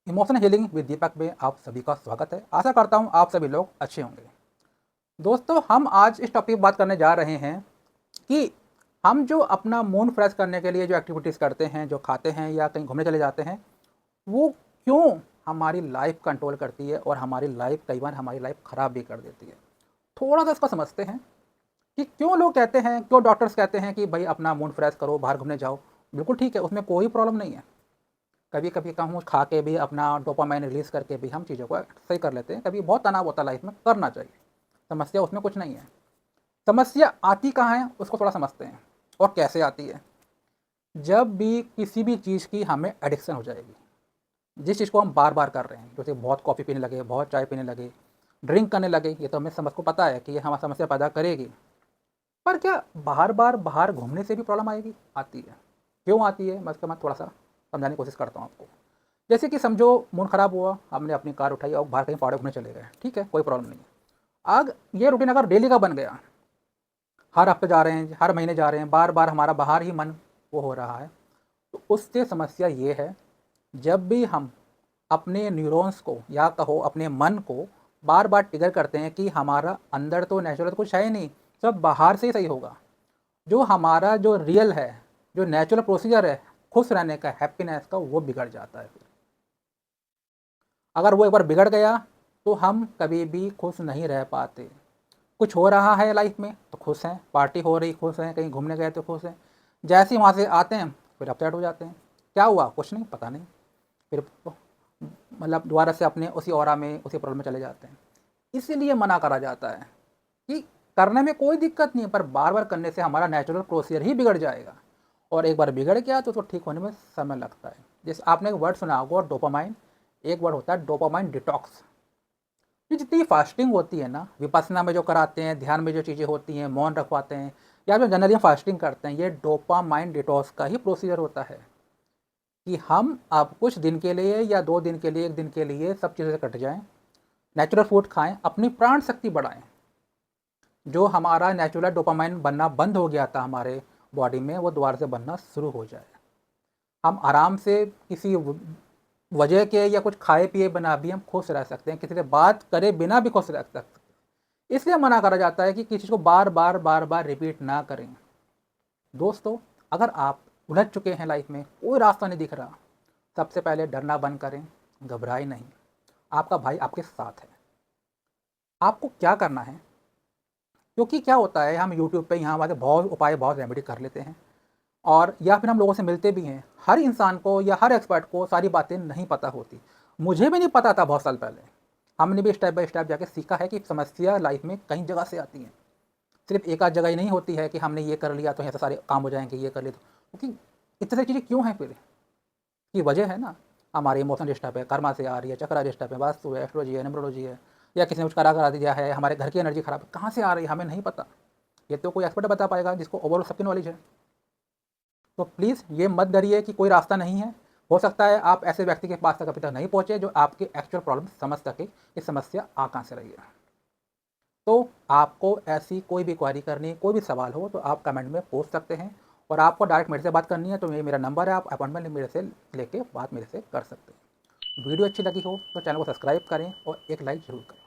Emotional healing with दीपक में आप सभी का स्वागत है। आशा करता हूँ आप सभी लोग अच्छे होंगे। दोस्तों, हम आज इस टॉपिक पर बात करने जा रहे हैं कि हम जो अपना मूड फ्रेश करने के लिए जो एक्टिविटीज़ करते हैं, जो खाते हैं या कहीं घूमने चले जाते हैं, वो क्यों हमारी लाइफ कंट्रोल करती है और हमारी लाइफ कई बार हमारी लाइफ ख़राब भी कर देती है। थोड़ा सा इसको समझते हैं कि क्यों लोग कहते हैं, क्यों डॉक्टर्स कहते हैं कि भाई अपना मूड फ्रेश करो, बाहर घूमने जाओ। बिल्कुल ठीक है, उसमें कोई प्रॉब्लम नहीं है। कभी कभी कहूँ खा के भी अपना डोपामाइन रिलीज़ करके भी हम चीज़ों को सही कर लेते हैं। कभी बहुत तनाव होता है लाइफ में, करना चाहिए, समस्या उसमें कुछ नहीं है। समस्या आती कहाँ है उसको थोड़ा समझते हैं और कैसे आती है। जब भी किसी भी चीज़ की हमें एडिक्शन हो जाएगी, जिस चीज़ को हम बार बार कर रहे हैं, जैसे बहुत कॉफ़ी पीने लगे, बहुत चाय पीने लगे, ड्रिंक करने लगे, ये तो हमें समझ को पता है कि ये हमारी समस्या पैदा करेगी। पर क्या बाहर घूमने से भी प्रॉब्लम आएगी? आती है। क्यों आती है मैं उसका मैं थोड़ा सा समझाने की कोशिश करता हूँ आपको। जैसे कि समझो मूड ख़राब हुआ, हमने अपनी कार उठाई और बाहर कहीं पहाड़ घूमने चले गए, ठीक है, कोई प्रॉब्लम नहीं है। आग ये रूटीन अगर डेली का बन गया, हर हफ्ते जा रहे हैं, हर महीने जा रहे हैं, बार बार हमारा बाहर ही मन वो हो रहा है, तो उससे समस्या ये है, जब भी हम अपने न्यूरॉन्स को या कहो अपने मन को बार बार ट्रिगर करते हैं कि हमारा अंदर तो नेचुरल तो कुछ है ही नहीं, सब बाहर से ही सही होगा। जो हमारा जो रियल है, जो नेचुरल प्रोसीजर है खुश रहने का, हैप्पीनेस का, वो बिगड़ जाता है। फिर अगर वो एक बार बिगड़ गया तो हम कभी भी खुश नहीं रह पाते। कुछ हो रहा है लाइफ में तो खुश हैं, पार्टी हो रही खुश हैं, कहीं घूमने गए तो खुश हैं, जैसे ही वहाँ से आते हैं फिर अपसेट हो जाते हैं। क्या हुआ? कुछ नहीं, पता नहीं। फिर मतलब दोबारा से अपने उसी ऑरा में, उसी प्रॉब्लम में चले जाते हैं। इसीलिए मना करा जाता है कि करने में कोई दिक्कत नहीं है, पर बार बार करने से हमारा नेचुरल प्रोसीजर ही बिगड़ जाएगा, और एक बार बिगड़ गया तो उसको ठीक होने में समय लगता है। जैसे आपने एक वर्ड सुना होगा डोपामाइन, एक वर्ड होता है डोपामाइन डिटॉक्स। ये जितनी फास्टिंग होती है ना, विपස්සना में जो कराते हैं, ध्यान में जो चीज़ें होती हैं, मौन रखवाते हैं, या जो जनरली फास्टिंग करते हैं, ये डोपामाइन डिटॉक्स का ही प्रोसीजर होता है कि हम अब कुछ दिन के लिए या 2 दिन के लिए, 1 दिन के लिए सब चीज़ें कट जाएं, नेचुरल फूड खाएं, अपनी प्राण शक्ति बढ़ाएं। जो हमारा नेचुरल डोपामाइन बनना बंद हो गया था हमारे बॉडी में, वो दोबारा से बनना शुरू हो जाए। हम आराम से किसी वजह के या कुछ खाए पिए बिना भी हम खुश रह सकते हैं, किसी से बात करे बिना भी खुश रह सकते हैं। इसलिए मना करा जाता है कि किसी चीज़ को बार बार रिपीट ना करें। दोस्तों, अगर आप उलझ चुके हैं, लाइफ में कोई रास्ता नहीं दिख रहा, सबसे पहले डरना बंद करें, घबराएं नहीं। आपका भाई आपके साथ है। आपको क्या करना है, क्योंकि क्या होता है, हम यूट्यूब पे यहाँ वहाँ बहुत उपाय, बहुत रेमेडी कर लेते हैं, और या फिर हम लोगों से मिलते भी हैं। हर इंसान को या हर एक्सपर्ट को सारी बातें नहीं पता होती। मुझे भी नहीं पता था बहुत साल पहले। हमने भी स्टेप बाय स्टेप जाके सीखा है कि समस्या लाइफ में कई जगह से आती है, सिर्फ एक आध जगह ही नहीं होती है कि हमने ये कर लिया तो यहाँ से सारे काम हो जाएंगे, ये कर ले तो। क्योंकि इतनी सारी चीज़ें क्यों हैं? फिर की वजह है ना, हमारी इमोशन डिस्टर्ब है, कर्मा से आ रही है, चक्रा डिस्टर्ब है, वास्तु है, एस्ट्रोलॉजी है, न्यूमरोलॉजी है, या किसी ने कुछ करा दिया है, हमारे घर की एनर्जी खराब है, कहाँ से आ रही है हमें नहीं पता। ये तो कोई एक्सपर्ट बता पाएगा जिसको ओवरऑल सबकी नॉलेज है। तो प्लीज़ ये मत डरिए कि कोई रास्ता नहीं है। हो सकता है आप ऐसे व्यक्ति के पास तक अभी तक नहीं पहुँचे जो आपकी एक्चुअल प्रॉब्लम समझ सके कि समस्या आ कहाँ से रही है। तो आपको ऐसी कोई भी क्वेरी करनी है, कोई भी सवाल हो, तो आप कमेंट में पूछ सकते हैं, और आपको डायरेक्ट मेरे से बात करनी है तो ये मेरा नंबर है, आप अपॉइंटमेंट मेरे से लेके बात मेरे से कर सकते हैं। वीडियो अच्छी लगी हो तो चैनल को सब्सक्राइब करें और एक लाइक ज़रूर करें।